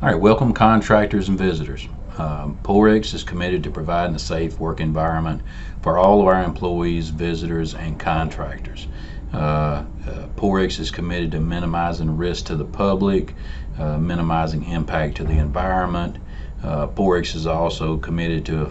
All right, welcome contractors and visitors. Porex is committed to providing a safe work environment for all of our employees, visitors, and contractors. Porex is committed to minimizing risk to the public, minimizing impact to the environment. Porex is also committed to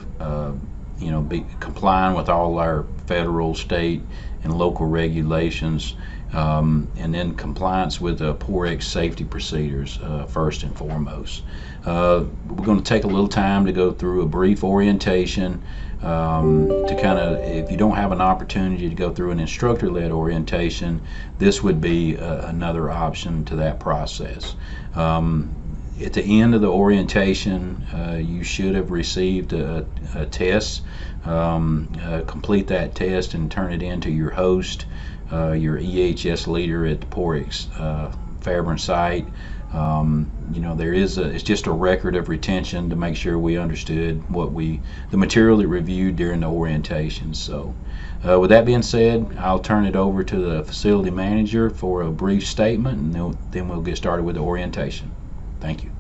be complying with all our federal, state, and local regulations, and then compliance with Porex safety procedures first and foremost. We're going to take a little time to go through a brief orientation to kind of, if you don't have an opportunity to go through an instructor-led orientation, this would be another option to that process. At the end of the orientation, you should have received a test. Complete that test and turn it in to your host, your EHS leader at the Porex Fairburn site. It's just a record of retention to make sure we understood the material that reviewed during the orientation. So with that being said, I'll turn it over to the facility manager for a brief statement, and then we'll get started with the orientation. Thank you.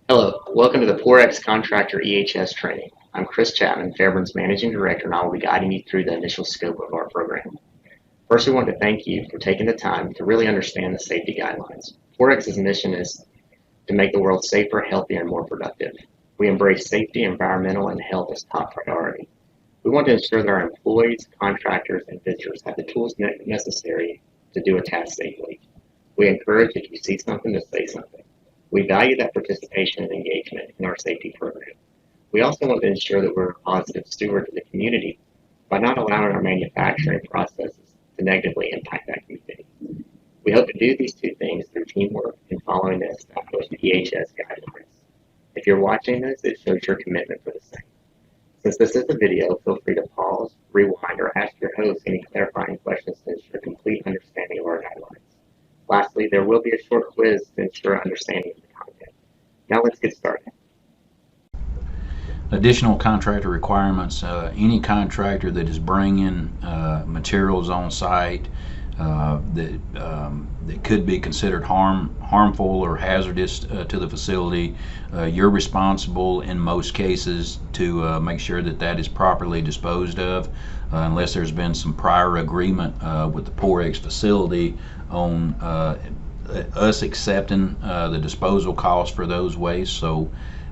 Hello, welcome to the Porex Contractor EHS training. I'm Chris Chapman, Fairburn's Managing Director, and I will be guiding you through the initial scope of our program. First, we want to thank you for taking the time to really understand the safety guidelines. Porex's mission is to make the world safer, healthier, and more productive. We embrace safety, environmental, and health as top priority. We want to ensure that our employees, contractors, and visitors have the tools necessary to do a task safely. We encourage, if you see something, to say something. We value that participation and engagement in our safety program. We also want to ensure that we're a positive steward to the community by not allowing our manufacturing processes to negatively impact that community. We hope to do these two things through teamwork and following the established EHS guidelines. If you're watching this, it shows your commitment for the same. Since this is a video, feel free to pause, rewind, or ask your host any clarifying questions to ensure complete understanding of our guidelines. Lastly, there will be a short quiz to ensure understanding of the content. Now let's get started. Additional contractor requirements. Any contractor that is bringing materials on site that could be considered harmful or hazardous to the facility, you're responsible in most cases to make sure that is properly disposed of, unless there's been some prior agreement with the Porex facility on us accepting the disposal costs for those wastes. So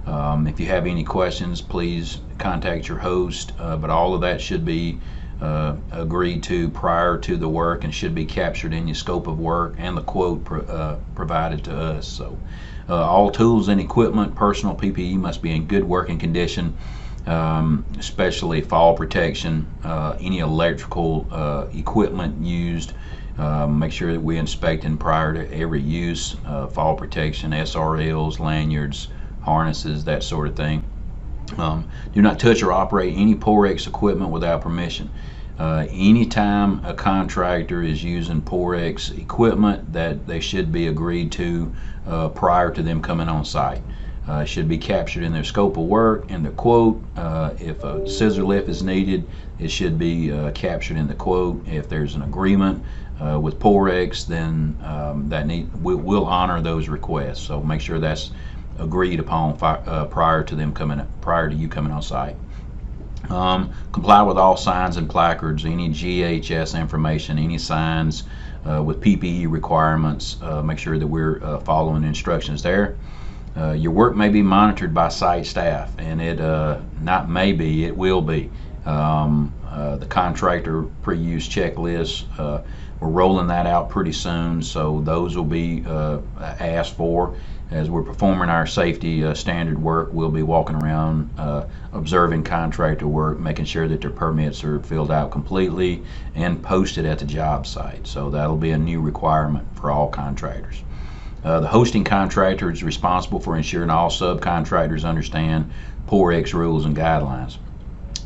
if you have any questions, please contact your host, but all of that should be agreed to prior to the work and should be captured in your scope of work and the quote provided to us. So all tools and equipment, personal PPE must be in good working condition, especially fall protection. Any electrical equipment used, make sure that we inspect them prior to every use. Fall protection, SRLs, lanyards, harnesses, that sort of thing. Do not touch or operate any Porex equipment without permission. Anytime a contractor is using Porex equipment, that they should be agreed to prior to them coming on site. It should be captured in their scope of work and the quote. If a scissor lift is needed, it should be captured in the quote. If there's an agreement with Porex, then we'll honor those requests. So make sure that's agreed upon prior to you coming on site. Comply with all signs and placards, any GHS information, any signs with PPE requirements. Make sure that we're following instructions there. Your work may be monitored by site staff, and it will be. The contractor pre-use checklist, we're rolling that out pretty soon, so those will be asked for. As we're performing our safety standard work, we'll be walking around observing contractor work, making sure that their permits are filled out completely and posted at the job site. So that'll be a new requirement for all contractors. The hosting contractor is responsible for ensuring all subcontractors understand Porex rules and guidelines.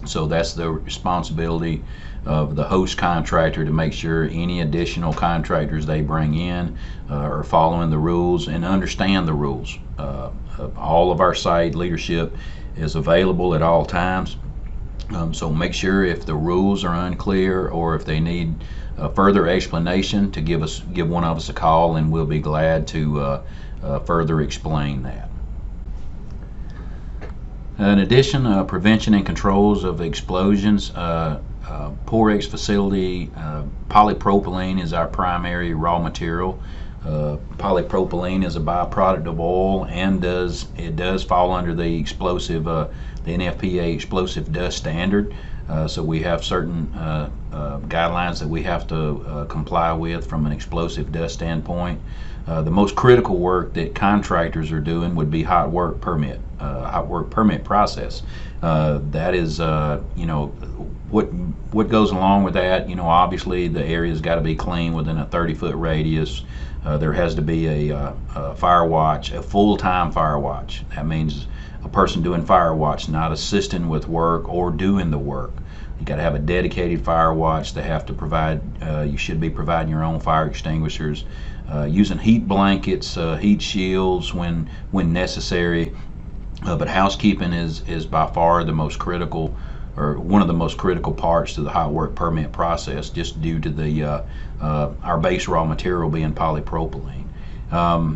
So that's the responsibility of the host contractor to make sure any additional contractors they bring in are following the rules and understand the rules. All of our site leadership is available at all times So make sure if the rules are unclear or if they need further explanation to give one of us a call, and we'll be glad to further explain that. In addition, prevention and controls of explosions. Porex facility, polypropylene is our primary raw material. Polypropylene is a byproduct of oil, and it does fall under the explosive, the NFPA explosive dust standard. So we have certain guidelines that we have to comply with from an explosive dust standpoint. The most critical work that contractors are doing would be hot work permit process. That is, what goes along with that. Obviously the area's got to be clean within a 30-foot radius. There has to be a fire watch, a full-time fire watch. That means a person doing fire watch, not assisting with work or doing the work. You got to have a dedicated fire watch. They have to provide. You should be providing your own fire extinguishers, using heat blankets, heat shields when necessary. But housekeeping is by far the most critical, or one of the most critical parts to the hot work permit process, just due to the our base raw material being polypropylene.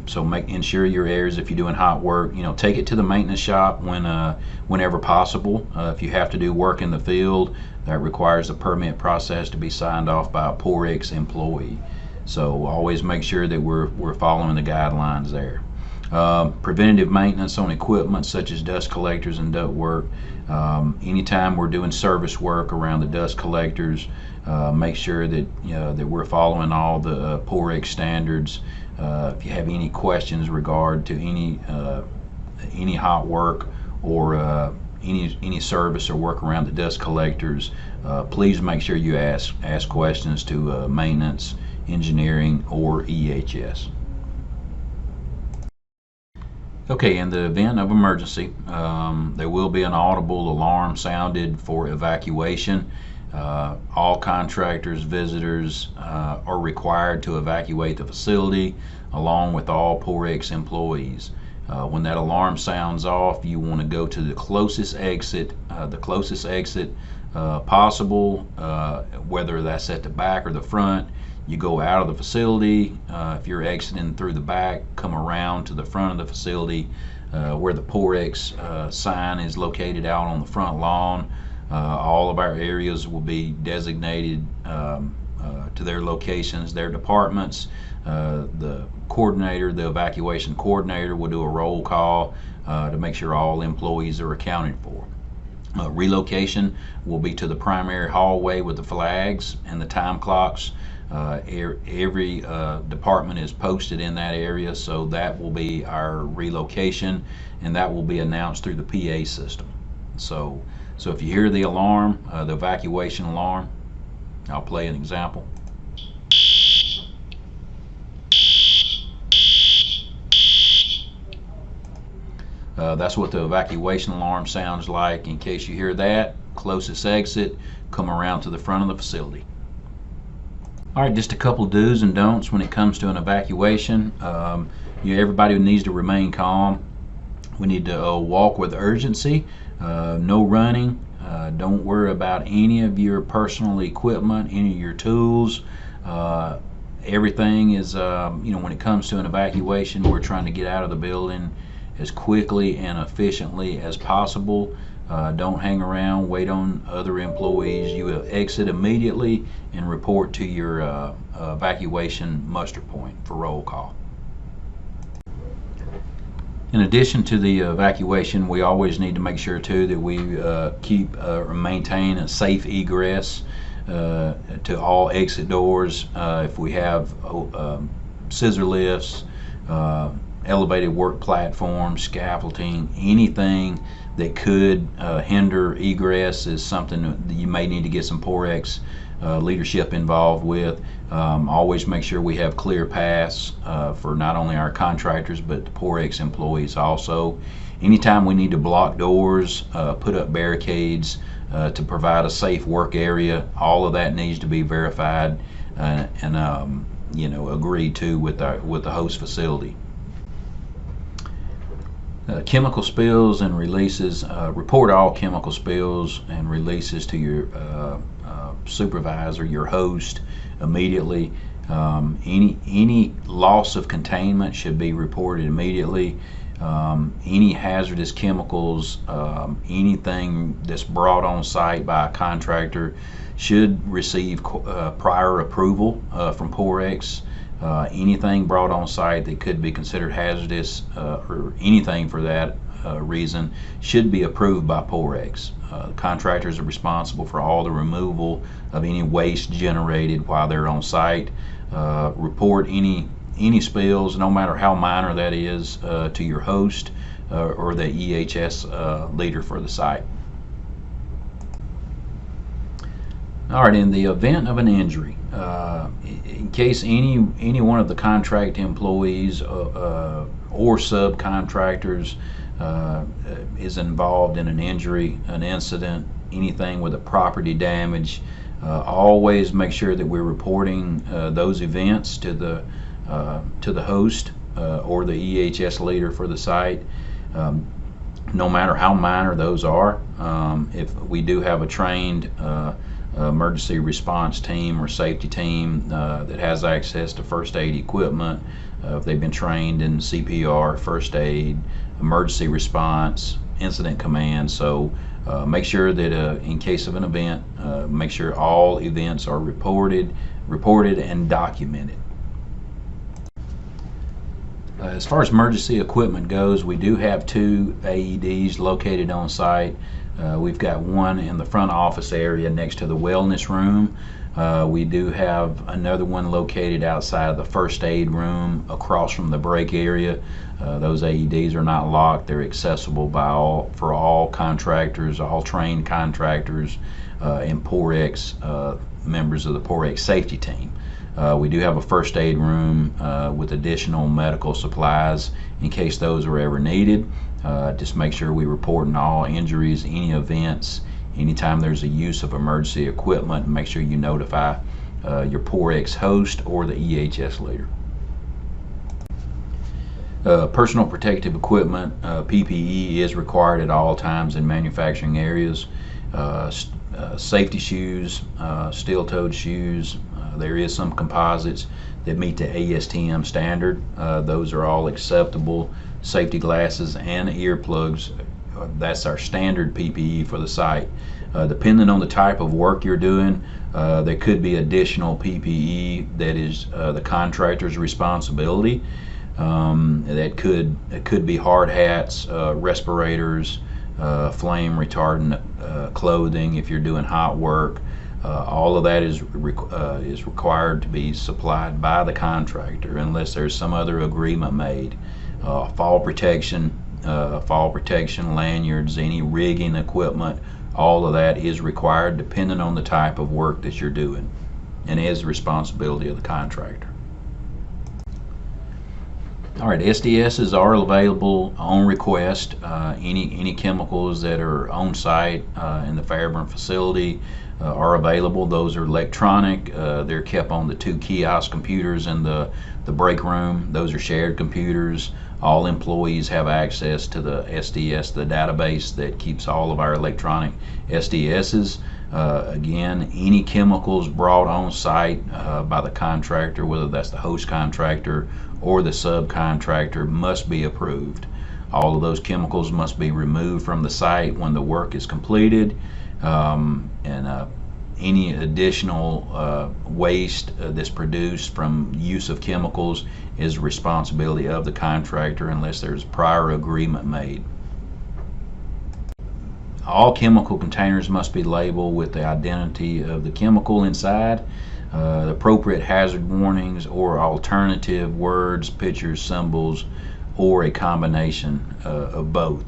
So ensure your areas, if you're doing hot work, take it to the maintenance shop whenever possible. If you have to do work in the field, that requires the permit process to be signed off by a Porex employee. So always make sure that we're following the guidelines there. Preventative maintenance on equipment such as dust collectors and duct work. Anytime we're doing service work around the dust collectors, make sure that that we're following all the Porex standards. If you have any questions regard to any hot work or any service or work around the dust collectors, please make sure you ask questions to maintenance, engineering, or EHS. Okay, in the event of emergency, there will be an audible alarm sounded for evacuation. All contractors, visitors are required to evacuate the facility along with all Porex employees. When that alarm sounds off, you want to go to the closest exit possible, whether that's at the back or the front. You go out of the facility. If you're exiting through the back, come around to the front of the facility where the Porex sign is located out on the front lawn. All of our areas will be designated to their locations, their departments. The evacuation coordinator will do a roll call to make sure all employees are accounted for. Relocation will be to the primary hallway with the flags and the time clocks. Every department is posted in that area, so that will be our relocation, and that will be announced through the PA system. So if you hear the alarm, the evacuation alarm, I'll play an example. That's what the evacuation alarm sounds like. In case you hear that, closest exit, come around to the front of the facility. All right, just a couple do's and don'ts when it comes to an evacuation. Everybody needs to remain calm. We need to walk with urgency, no running. Don't worry about any of your personal equipment, any of your tools. Everything is, when it comes to an evacuation, we're trying to get out of the building as quickly and efficiently as possible. Don't hang around, wait on other employees. You will exit immediately and report to your evacuation muster point for roll call. In addition to the evacuation, we always need to make sure too that we keep or maintain a safe egress to all exit doors. If we have scissor lifts, elevated work platforms, scaffolding, anything that could hinder egress is something that you may need to get some Porex leadership involved with. Always make sure we have clear paths for not only our contractors but the Porex employees also. Anytime we need to block doors, put up barricades to provide a safe work area, all of that needs to be verified and agreed to with the host facility. Chemical spills and releases. Report all chemical spills and releases to your supervisor, your host, immediately. Any loss of containment should be reported immediately. Any hazardous chemicals, anything that's brought on site by a contractor should receive prior approval from Porex. Anything brought on site that could be considered hazardous or anything for that reason should be approved by Porex. Contractors are responsible for all the removal of any waste generated while they're on site. Report any spills, no matter how minor that is, to your host or the EHS leader for the site. All right, in the event of an injury, in case any one of the contract employees or subcontractors is involved in an injury, an incident, anything with a property damage, always make sure that we're reporting those events to the host or the EHS leader for the site, no matter how minor those are. If we do have a trained emergency response team or safety team that has access to first aid equipment, if they've been trained in CPR, first aid, emergency response, incident command. So make sure that in case of an event, make sure all events are reported and documented. As far as emergency equipment goes, we do have 2 AEDs located on site. We've got one in the front office area next to the wellness room. We do have another one located outside of the first aid room across from the break area. Those AEDs are not locked. They're accessible for all contractors, all trained contractors, and Porex members of the Porex safety team. We do have a first aid room with additional medical supplies in case those are ever needed. Just make sure we report on all injuries, any events, anytime there's a use of emergency equipment. Make sure you notify your Porex host or the EHS leader. Personal protective equipment, PPE, is required at all times in manufacturing areas. Safety shoes, steel-toed shoes. There is some composites that meet the ASTM standard. Those are all acceptable. Safety glasses and earplugs, that's our standard PPE for the site. Depending on the type of work you're doing, there could be additional PPE that is the contractor's responsibility. That could be hard hats, respirators, flame retardant clothing if you're doing hot work. All of that is required to be supplied by the contractor unless there's some other agreement made. Fall protection, lanyards, any rigging equipment, all of that is required depending on the type of work that you're doing, and is the responsibility of the contractor. All right, SDSs are available on request. Any chemicals that are on site in the Fairburn facility are available. Those are electronic. They're kept on the 2 kiosk computers in the break room. Those are shared computers. All employees have access to the SDS, the database that keeps all of our electronic SDSs. Again, any chemicals brought on site by the contractor, whether that's the host contractor or the subcontractor, must be approved. All of those chemicals must be removed from the site when the work is completed, and any additional waste that's produced from use of chemicals is the responsibility of the contractor unless there's prior agreement made. All chemical containers must be labeled with the identity of the chemical inside, the appropriate hazard warnings, or alternative words, pictures, symbols, or a combination of both.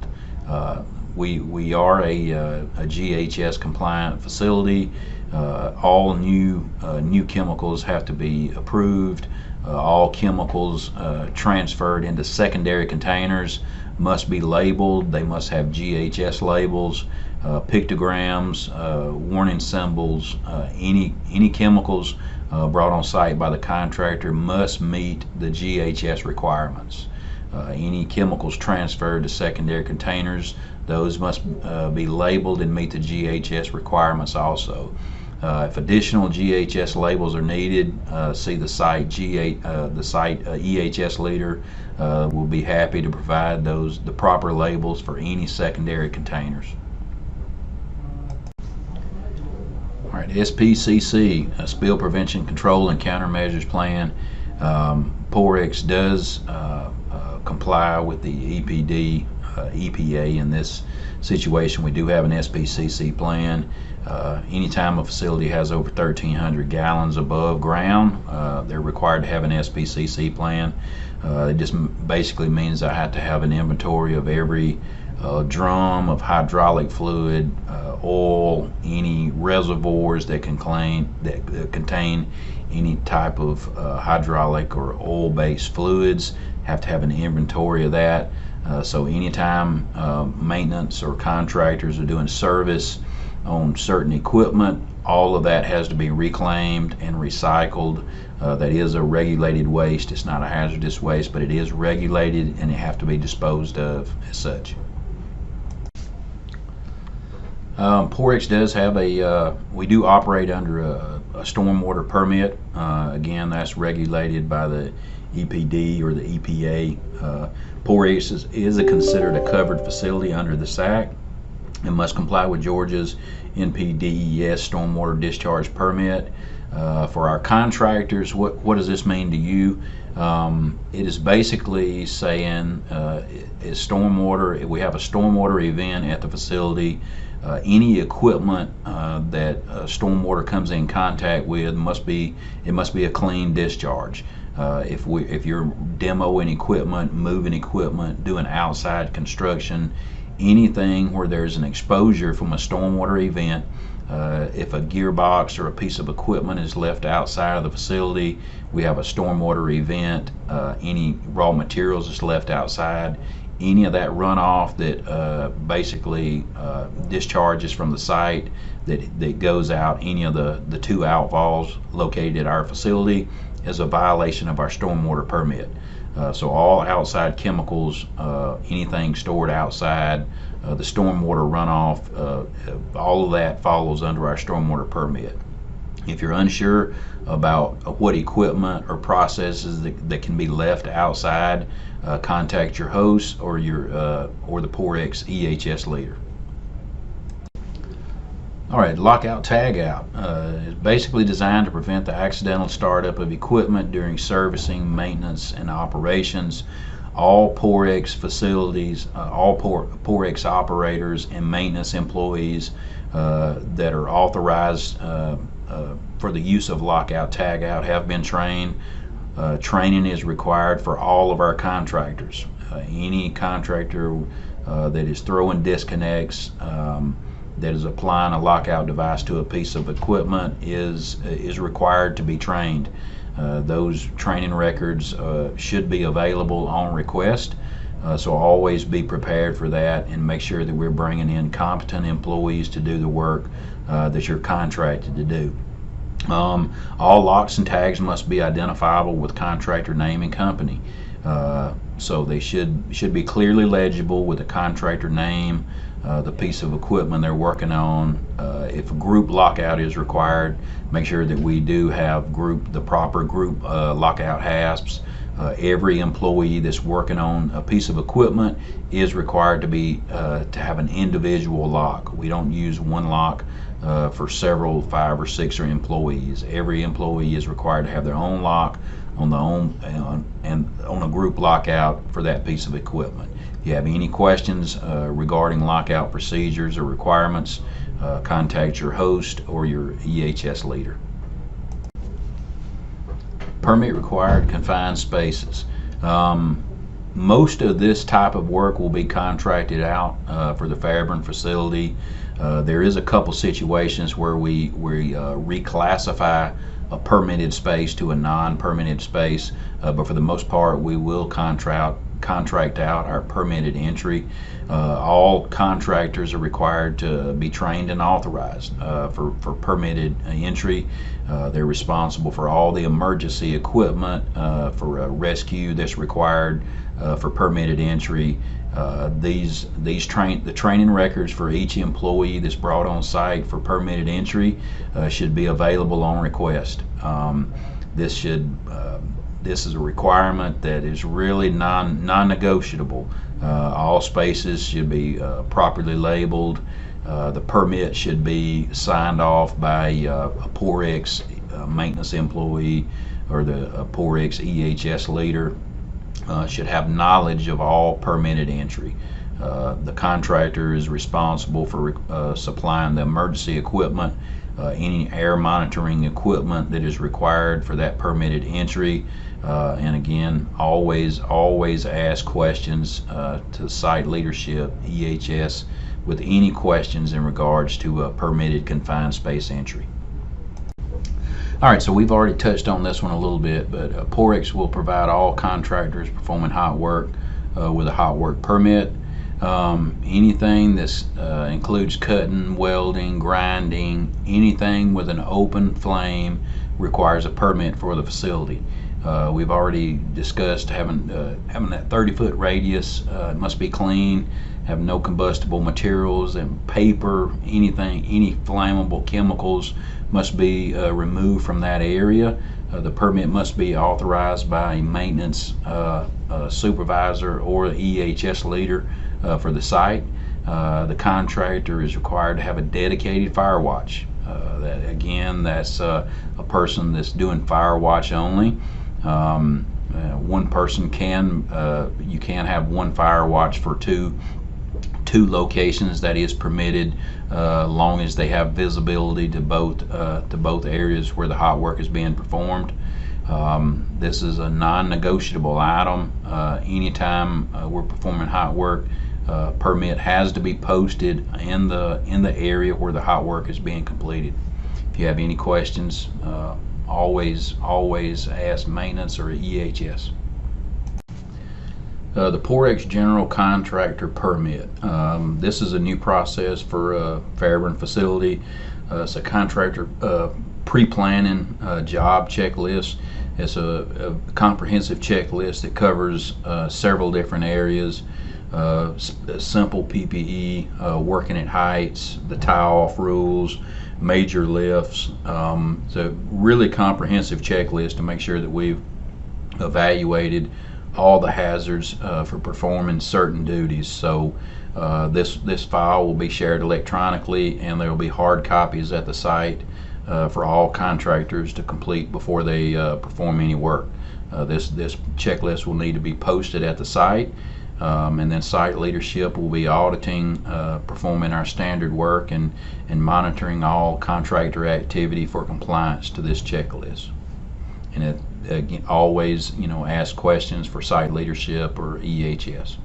We are a GHS compliant facility. All new chemicals have to be approved. All chemicals transferred into secondary containers must be labeled. They must have GHS labels, pictograms, warning symbols. Any chemicals brought on site by the contractor must meet the GHS requirements. Any chemicals transferred to secondary containers, those must be labeled and meet the GHS requirements also. If additional GHS labels are needed, see the site EHS leader will be happy to provide the proper labels for any secondary containers. All right, SPCC, Spill Prevention Control and Countermeasures Plan. Porex does comply with the EPD, EPA in this situation. We do have an SPCC plan. Anytime a facility has over 1,300 gallons above ground, they're required to have an SPCC plan. It just basically means I have to have an inventory of every drum of hydraulic fluid, oil, any reservoirs that contain any type of hydraulic or oil-based fluids. Have to have an inventory of that. So anytime maintenance or contractors are doing service on certain equipment, all of that has to be reclaimed and recycled. That is a regulated waste. It's not a hazardous waste, but it is regulated and it have to be disposed of as such. Porex does have we do operate under a stormwater permit. Again, that's regulated by the EPD or the EPA. Porex is considered a covered facility under the SAC and must comply with Georgia's NPDES stormwater discharge permit. For our contractors, what does this mean to you? It is basically saying is stormwater. If we have a stormwater event at the facility, any equipment that stormwater comes in contact with must be a clean discharge. If you're demoing equipment, moving equipment, doing outside construction, anything where there's an exposure from a stormwater event, if a gearbox or a piece of equipment is left outside of the facility, we have a stormwater event. Any raw materials is left outside. Any of that runoff that basically discharges from the site that goes out, any of the two outfalls located at our facility, is a violation of our stormwater permit. So all outside chemicals, anything stored outside, the stormwater runoff, all of that follows under our stormwater permit. If you're unsure about what equipment or processes that can be left outside, contact your host or the Porex EHS leader. All right, lockout tagout is basically designed to prevent the accidental startup of equipment during servicing, maintenance, and operations. All Porex facilities, all Porex operators and maintenance employees that are authorized for the use of lockout tagout have been trained. Training is required for all of our contractors. Any contractor that is throwing disconnects, that is applying a lockout device to a piece of equipment is required to be trained. Those training records should be available on request, so always be prepared for that and make sure that we're bringing in competent employees to do the work that you're contracted to do. All locks and tags must be identifiable with contractor name and company. So they should be clearly legible with the contractor name, the piece of equipment they're working on. If a group lockout is required, make sure that we do have the proper group lockout hasps. Every employee that's working on a piece of equipment is required to have an individual lock. We don't use one lock for 5 or 6 employees. Every employee is required to have their own lock on a group lockout for that piece of equipment. If you have any questions regarding lockout procedures or requirements, contact your host or your EHS leader. Permit required confined spaces. Most of this type of work will be contracted out for the Fairburn facility. There is a couple situations where we reclassify a permitted space to a non-permitted space, but for the most part we will contract contract out our permitted entry. All contractors are required to be trained and authorized for permitted entry. They're responsible for all the emergency equipment for a rescue that's required for permitted entry. The training records for each employee that's brought on site for permitted entry should be available on request. This is a requirement that is really non-negotiable. All spaces should be properly labeled. The permit should be signed off by a Porex maintenance employee or the Porex EHS leader. Should have knowledge of all permitted entry. The contractor is responsible for supplying the emergency equipment, any air monitoring equipment that is required for that permitted entry. And again, always ask questions to site leadership, EHS, with any questions in regards to permitted confined space entry. All right, so we've already touched on this one a little bit, but Porex will provide all contractors performing hot work with a hot work permit. Anything that includes cutting, welding, grinding, anything with an open flame requires a permit for the facility. We've already discussed having that 30-foot radius. It must be clean, have no combustible materials and paper, anything, any flammable chemicals must be removed from that area. The permit must be authorized by a maintenance supervisor or EHS leader for the site. The contractor is required to have a dedicated fire watch. That's a person that's doing fire watch only. One person you can have one fire watch for two locations. That is permitted, long as they have visibility to both areas where the hot work is being performed. This is a non-negotiable item. Anytime we're performing hot work, permit has to be posted in the area where the hot work is being completed. If you have any questions, always ask maintenance or EHS. The Porex General Contractor Permit. This is a new process for Fairburn facility. It's a contractor pre-planning job checklist. It's a comprehensive checklist that covers several different areas. Simple PPE, working at heights, the tie-off rules, major lifts. It's a really comprehensive checklist to make sure that we've evaluated all the hazards for performing certain duties. So this file will be shared electronically, and there will be hard copies at the site for all contractors to complete before they perform any work. This checklist will need to be posted at the site, and then site leadership will be auditing, performing our standard work, and monitoring all contractor activity for compliance to this checklist. And again, always ask questions for site leadership or EHS.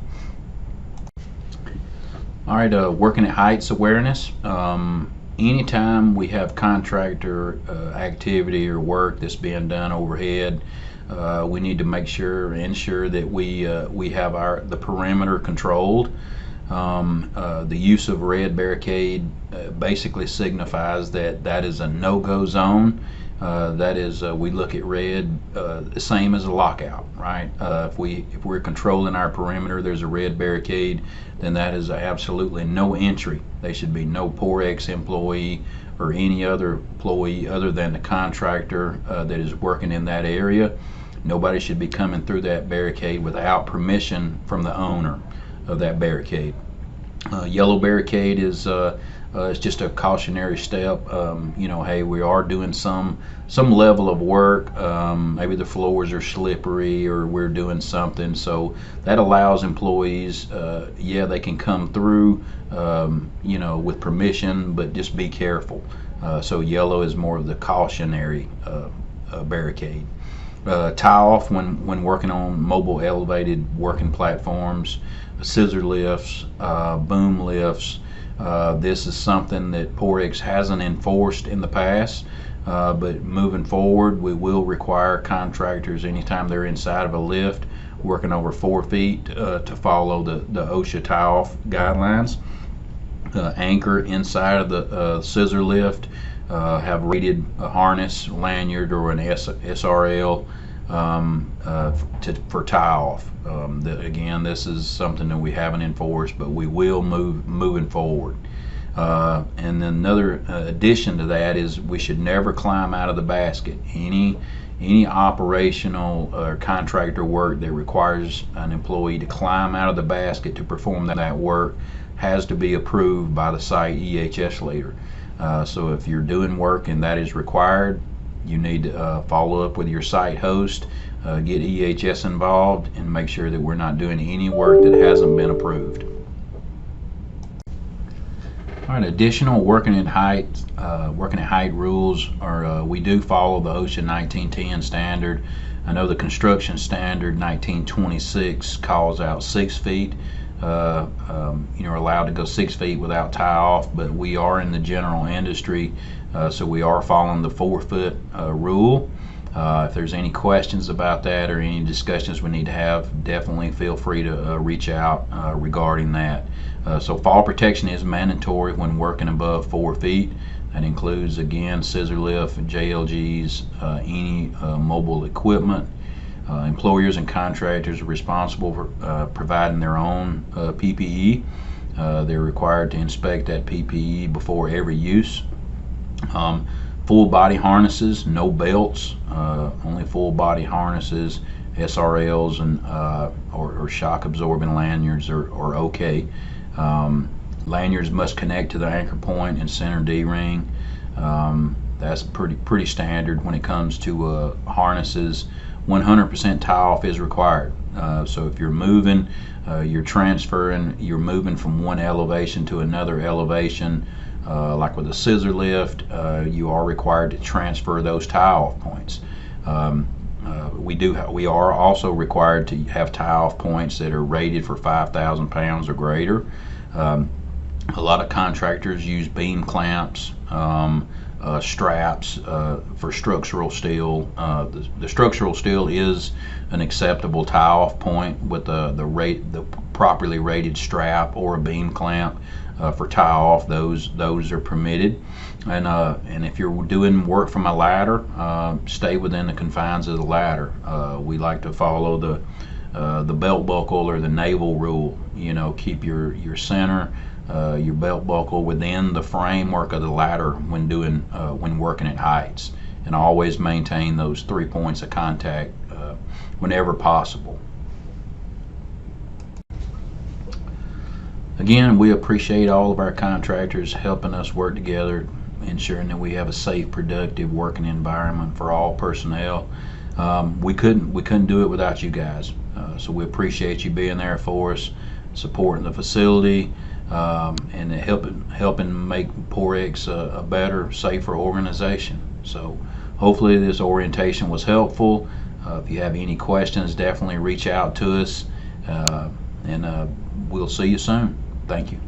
All right, working at heights awareness. Anytime we have contractor activity or work that's being done overhead, we need to ensure that we have the perimeter controlled. The use of red barricade basically signifies that is a no-go zone. That is, we look at red the same as a lockout, right? If we're controlling our perimeter, there's a red barricade, then that is absolutely no entry. There should be no Porex employee or any other employee other than the contractor that is working in that area. Nobody should be coming through that barricade without permission from the owner of that barricade. Yellow barricade is it's just a cautionary step. Hey, we are doing some level of work. Maybe the floors are slippery, or we're doing something. So that allows employees, they can come through, with permission, but just be careful. So yellow is more of the cautionary barricade. Tie off when working on mobile elevated working platforms, scissor lifts, boom lifts. This is something that Porex hasn't enforced in the past, but moving forward, we will require contractors, anytime they're inside of a lift working over 4 feet to follow the OSHA tie-off guidelines. Anchor inside of the scissor lift, have rated a harness, lanyard, or an SRL for tie-off. Again, this is something that we haven't enforced, but we will moving forward. And then another addition to that is we should never climb out of the basket. Any operational or contractor work that requires an employee to climb out of the basket to perform that work has to be approved by the site EHS leader. So if you're doing work and that is required, you need to follow up with your site host, get EHS involved, and make sure that we're not doing any work that hasn't been approved. All right, additional working at height rules are we do follow the OSHA 1910 standard. I know the construction standard 1926 calls out 6 feet. You're allowed to go 6 feet without tie off, but we are in the general industry, so we are following the 4 foot rule. If there's any questions about that or any discussions we need to have, definitely feel free to reach out regarding that. So fall protection is mandatory when working above 4 feet. That includes, again, scissor lift, JLGs, any mobile equipment. Employers and contractors are responsible for providing their own PPE. They're required to inspect that PPE before every use. Full body harnesses, no belts, only full body harnesses, SRLs and or shock absorbing lanyards are okay. Lanyards must connect to the anchor point and center D-ring. That's pretty standard when it comes to harnesses. 100% tie off is required. So if you're moving, you're transferring, you're moving from one elevation to another elevation, like with a scissor lift, you are required to transfer those tie off points. We are also required to have tie off points that are rated for 5,000 pounds or greater. A lot of contractors use beam clamps, straps for structural steel. The structural steel is an acceptable tie-off point with the properly rated strap or a beam clamp for tie-off. Those are permitted. And if you're doing work from a ladder, stay within the confines of the ladder. We like to follow the belt buckle or the naval rule. Keep your center, your belt buckle within the framework of the ladder when working at heights, and always maintain those 3 points of contact whenever possible. Again, we appreciate all of our contractors helping us work together, ensuring that we have a safe, productive working environment for all personnel. We couldn't do it without you guys, so we appreciate you being there for us, supporting the facility, and helping make Porex a better, safer organization. So hopefully this orientation was helpful. If you have any questions, definitely reach out to us, and we'll see you soon. Thank you.